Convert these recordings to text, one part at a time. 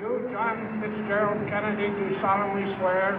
You, John Fitzgerald Kennedy, do solemnly swear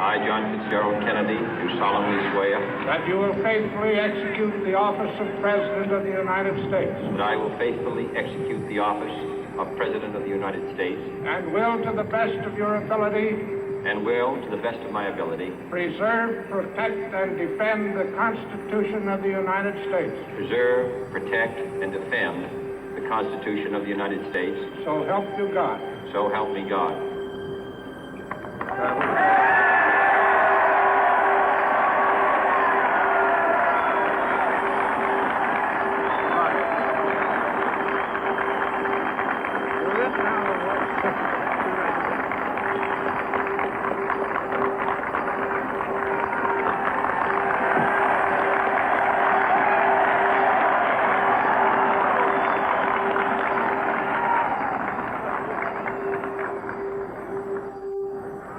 I, John Fitzgerald Kennedy, do solemnly swear that you will faithfully execute the office of President of the United States that I will faithfully execute the office of President of the United States and will, to the best of your ability, to the best of my ability, preserve, protect, and defend the Constitution of the United States. preserve, protect, and defend the Constitution of the United States. So help you God. So help me God.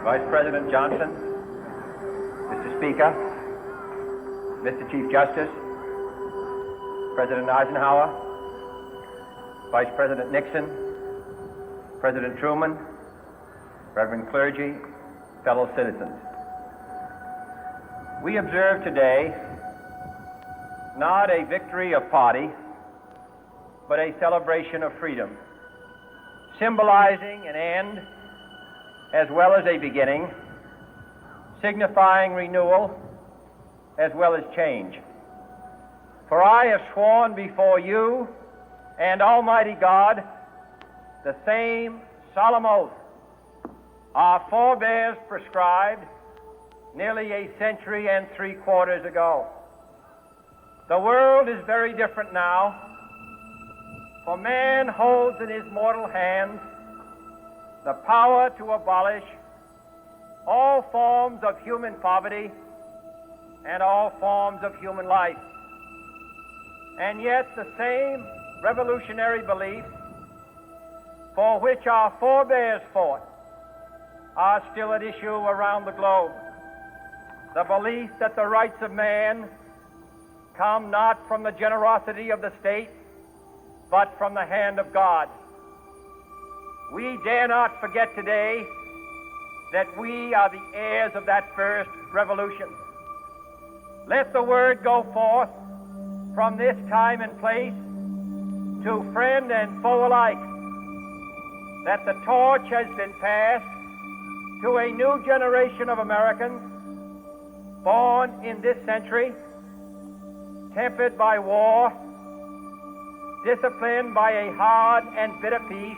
Vice President Johnson, Mr. Speaker, Mr. Chief Justice, President Eisenhower, Vice President Nixon, President Truman, Reverend clergy, fellow citizens. We observe today not a victory of party, but a celebration of freedom, symbolizing an end as well as a beginning, signifying renewal as well as change. For I have sworn before you and Almighty God the same solemn oath our forebears prescribed nearly a century and 3/4 ago. The world is very different now, for man holds in his mortal hands the power to abolish all forms of human poverty and all forms of human life. And yet the same revolutionary beliefs for which our forebears fought are still at issue around the globe. The belief that the rights of man come not from the generosity of the state, but from the hand of God. We dare not forget today that we are the heirs of that first revolution. Let the word go forth from this time and place to friend and foe alike that the torch has been passed to a new generation of Americans born in this century, tempered by war, disciplined by a hard and bitter peace,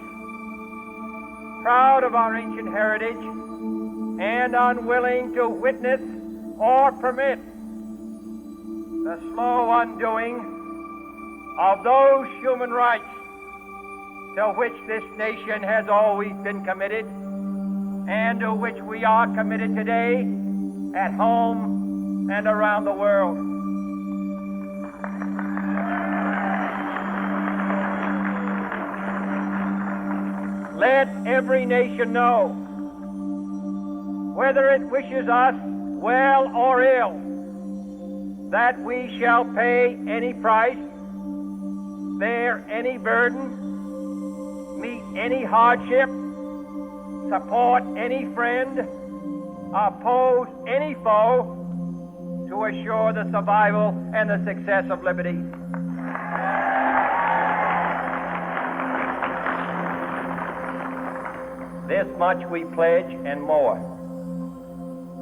proud of our ancient heritage, and unwilling to witness or permit the slow undoing of those human rights to which this nation has always been committed and to which we are committed today at home and around the world. Let every nation know, whether it wishes us well or ill, that we shall pay any price, bear any burden, meet any hardship, support any friend, oppose any foe to assure the survival and the success of liberty. This much we pledge and more.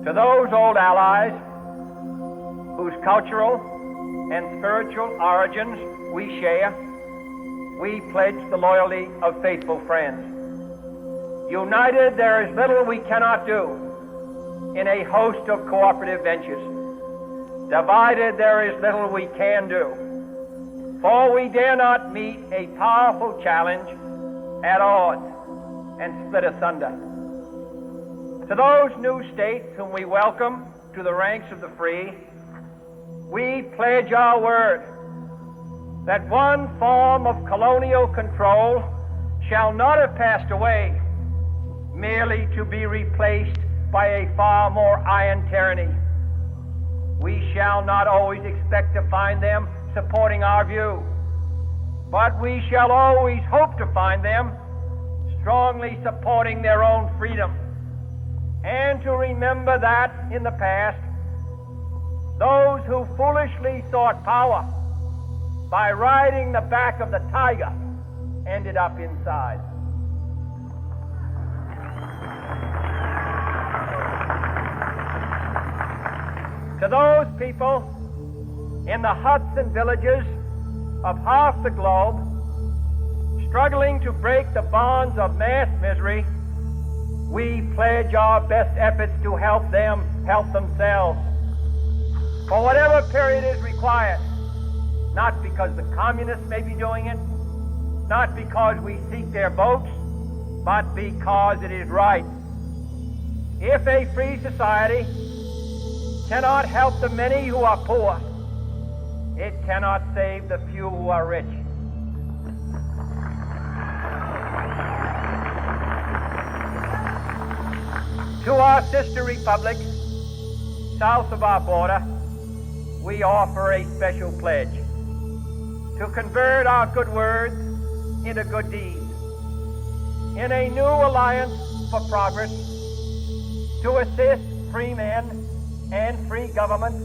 To those old allies whose cultural and spiritual origins we share, we pledge the loyalty of faithful friends. United, there is little we cannot do in a host of cooperative ventures. Divided, there is little we can do, for we dare not meet a powerful challenge at odds and split asunder. To those new states whom we welcome to the ranks of the free, we pledge our word that one form of colonial control shall not have passed away, merely to be replaced by a far more iron tyranny. We shall not always expect to find them supporting our view, but we shall always hope to find them strongly supporting their own freedom, and to remember that in the past, those who foolishly sought power by riding the back of the tiger ended up inside. To those people in the huts and villages of half the globe, struggling to break the bonds of mass misery, we pledge our best efforts to help them help themselves for whatever period is required, not because the communists may be doing it, not because we seek their votes, but because it is right. If a free society cannot help the many who are poor, it cannot save the few who are rich. To our sister republics south of our border, we offer a special pledge to convert our good words into good deeds, in a new alliance for progress, to assist free men and free government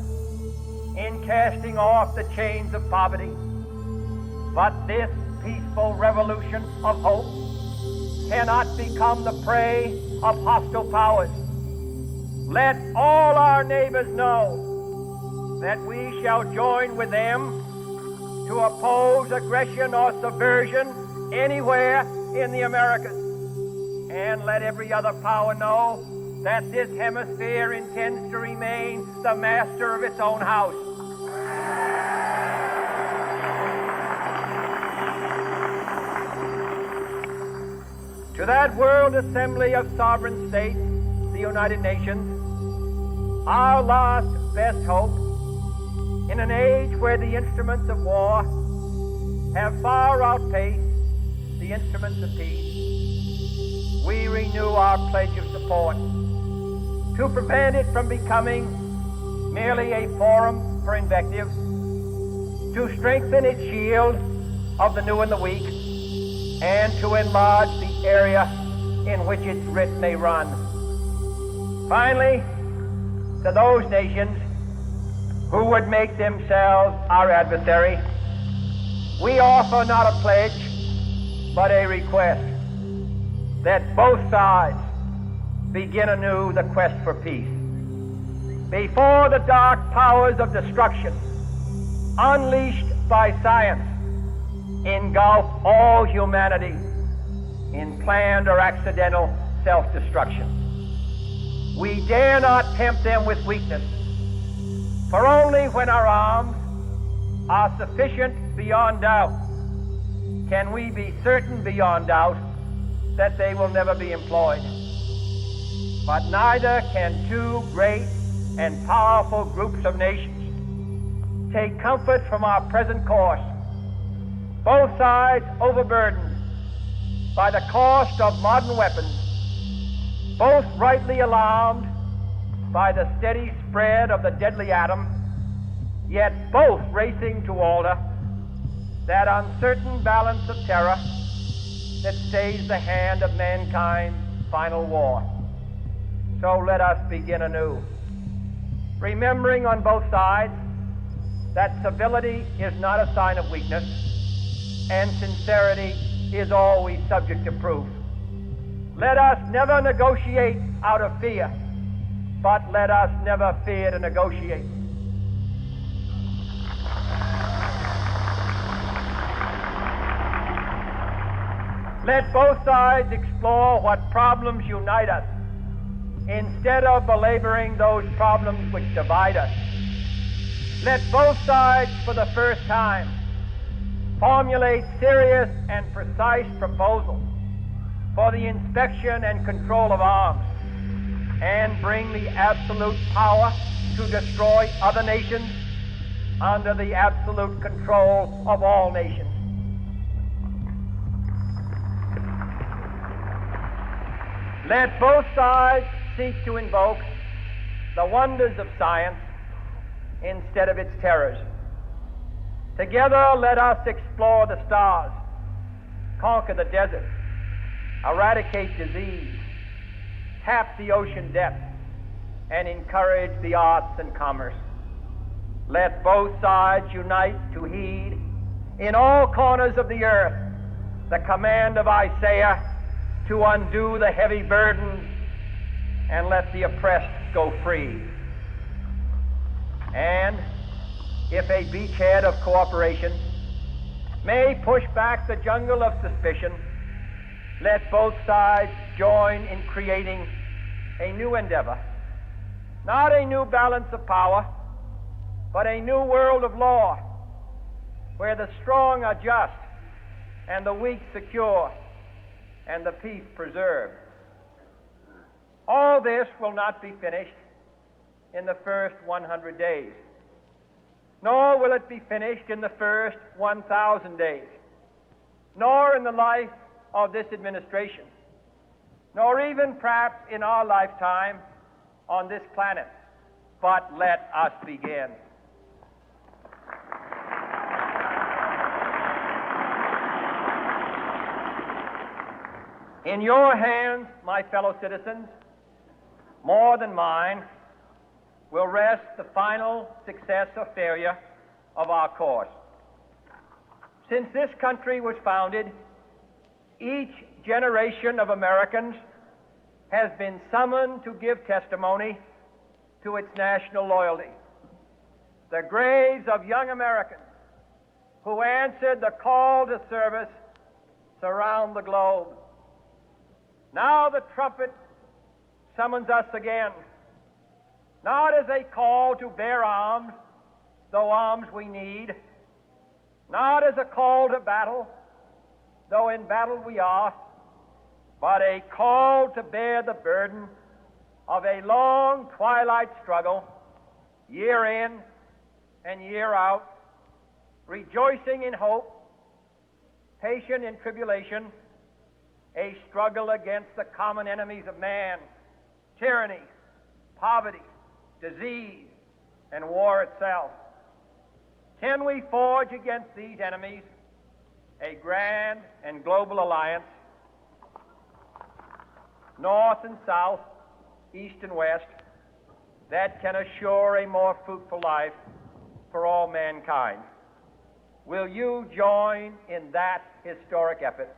in casting off the chains of poverty. But this peaceful revolution of hope cannot become the prey of hostile powers. Let all our neighbors know that we shall join with them to oppose aggression or subversion anywhere in the Americas. And let every other power know that this hemisphere intends to remain the master of its own house. To that World Assembly of Sovereign States, the United Nations, our last best hope, in an age where the instruments of war have far outpaced the instruments of peace, we renew our pledge of support to prevent it from becoming merely a forum for invective, to strengthen its shield of the new and the weak, and to enlarge the area in which its writ may run. Finally, to those nations who would make themselves our adversary, we offer not a pledge, but a request that both sides begin anew the quest for peace. Before the dark powers of destruction, unleashed by science, engulf all humanity in planned or accidental self-destruction, we dare not tempt them with weakness, for only when our arms are sufficient beyond doubt can we be certain beyond doubt that they will never be employed. But neither can two great and powerful groups of nations take comfort from our present course, both sides overburdened by the cost of modern weapons, both rightly alarmed by the steady spread of the deadly atom, yet both racing to alter that uncertain balance of terror that stays the hand of mankind's final war. So let us begin anew, remembering on both sides that civility is not a sign of weakness, and sincerity is always subject to proof. Let us never negotiate out of fear, but let us never fear to negotiate. Let both sides explore what problems unite us, instead of belaboring those problems which divide us. Let both sides, for the first time, formulate serious and precise proposals for the inspection and control of arms, and bring the absolute power to destroy other nations under the absolute control of all nations. Let both sides seek to invoke the wonders of science instead of its terrors. Together, let us explore the stars, conquer the desert, eradicate disease, tap the ocean depths, and encourage the arts and commerce. Let both sides unite to heed in all corners of the earth the command of Isaiah to undo the heavy burdens and let the oppressed go free. And if a beachhead of cooperation may push back the jungle of suspicion, let both sides join in creating a new endeavor, not a new balance of power, but a new world of law, where the strong are just and the weak secure and the peace preserved. All this will not be finished in the first 100 days, nor will it be finished in the first 1,000 days, nor in the life of this administration, nor even perhaps in our lifetime on this planet. But let us begin. In your hands, my fellow citizens, more than mine, will rest the final success or failure of our course. Since this country was founded, each generation of Americans has been summoned to give testimony to its national loyalty. The graves of young Americans who answered the call to service surround the globe. Now the trumpet summons us again, not as a call to bear arms, though arms we need, not as a call to battle, though in battle we are, but a call to bear the burden of a long twilight struggle, year in and year out, rejoicing in hope, patient in tribulation, a struggle against the common enemies of man, tyranny, poverty, disease, and war itself. Can we forge against these enemies a grand and global alliance, north and south, east and west, that can assure a more fruitful life for all mankind? Will you join in that historic effort?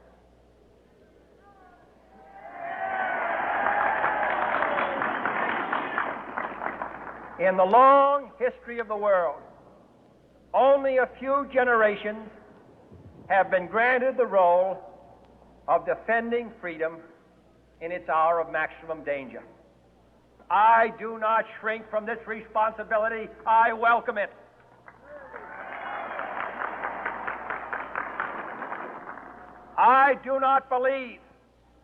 In the long history of the world, only a few generations have been granted the role of defending freedom in its hour of maximum danger. I do not shrink from this responsibility. I welcome it. I do not believe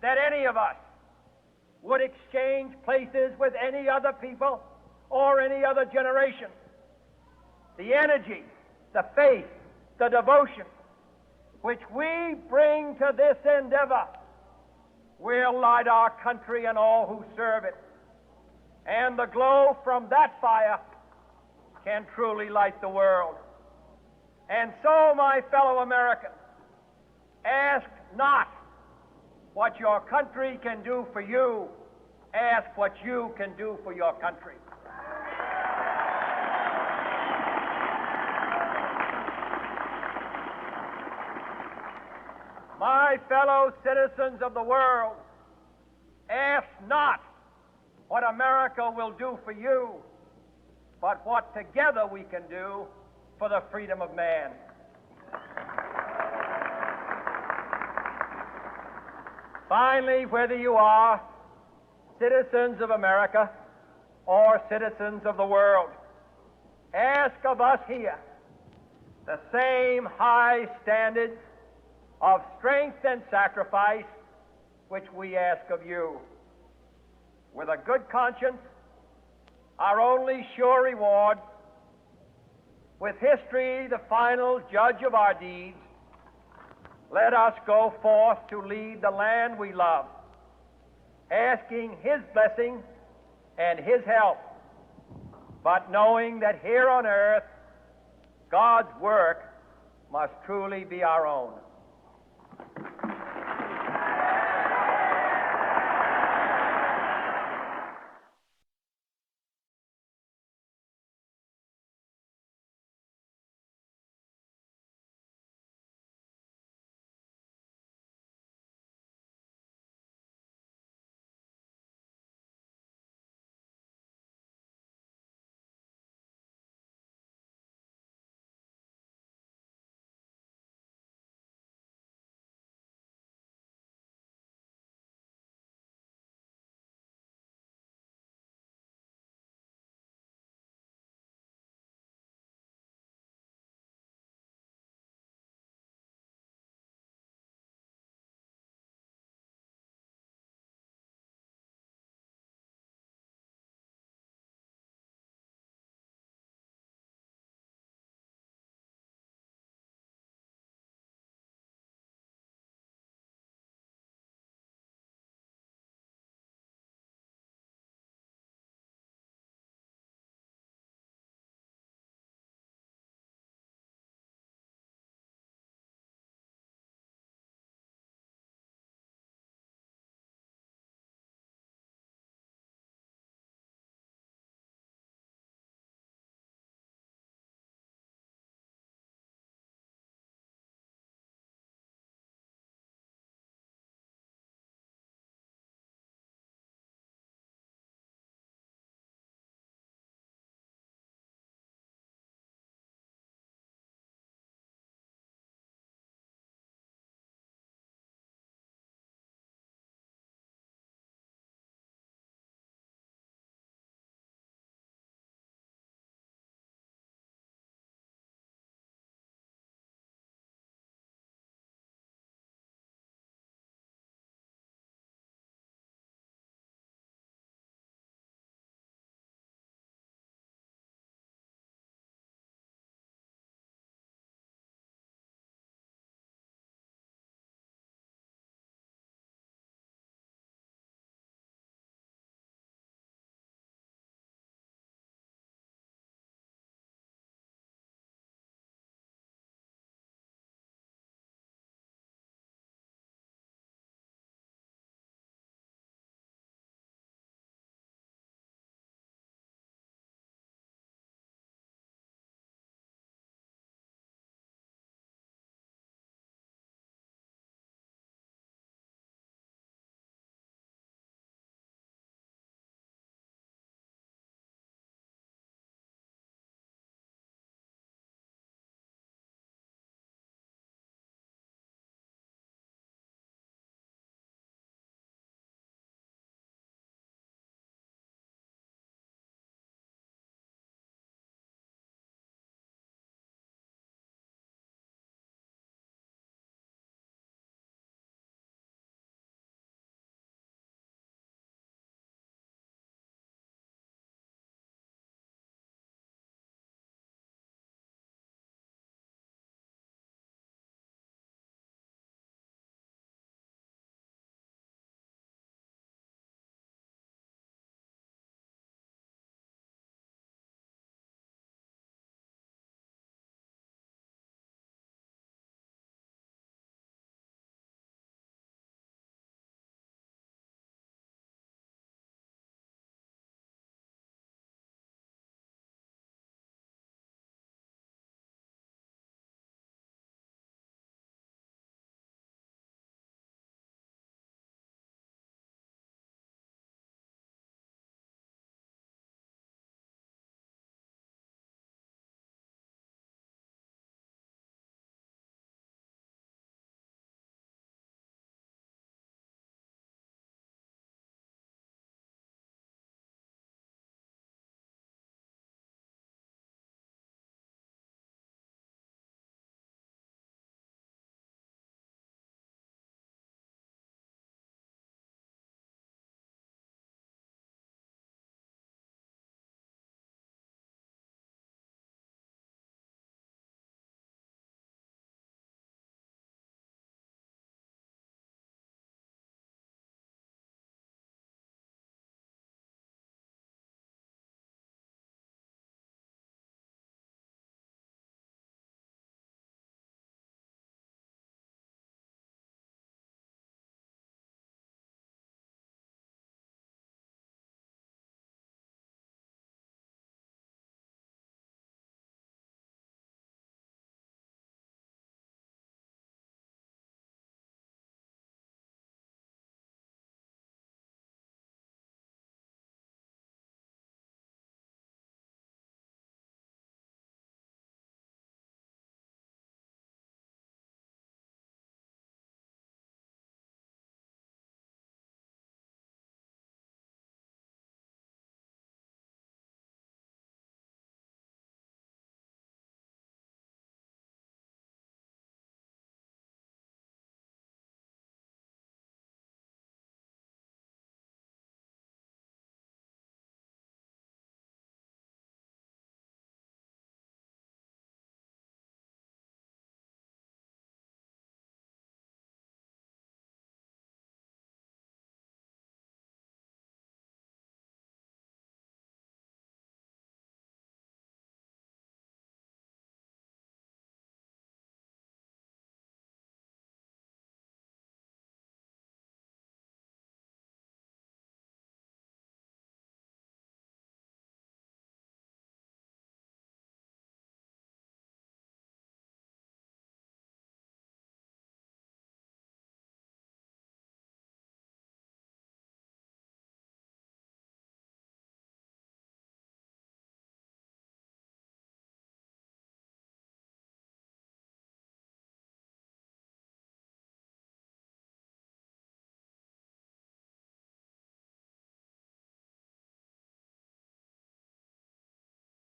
that any of us would exchange places with any other people or any other generation. The energy, the faith, the devotion which we bring to this endeavor will light our country and all who serve it. And the glow from that fire can truly light the world. And so, my fellow Americans, ask not what your country can do for you, ask what you can do for your country. My fellow citizens of the world, ask not what America will do for you, but what together we can do for the freedom of man. Finally, whether you are citizens of America or citizens of the world, ask of us here the same high standards of strength and sacrifice which we ask of you. With a good conscience, our only sure reward, with history the final judge of our deeds, let us go forth to lead the land we love, asking His blessing and His help, but knowing that here on earth God's work must truly be our own.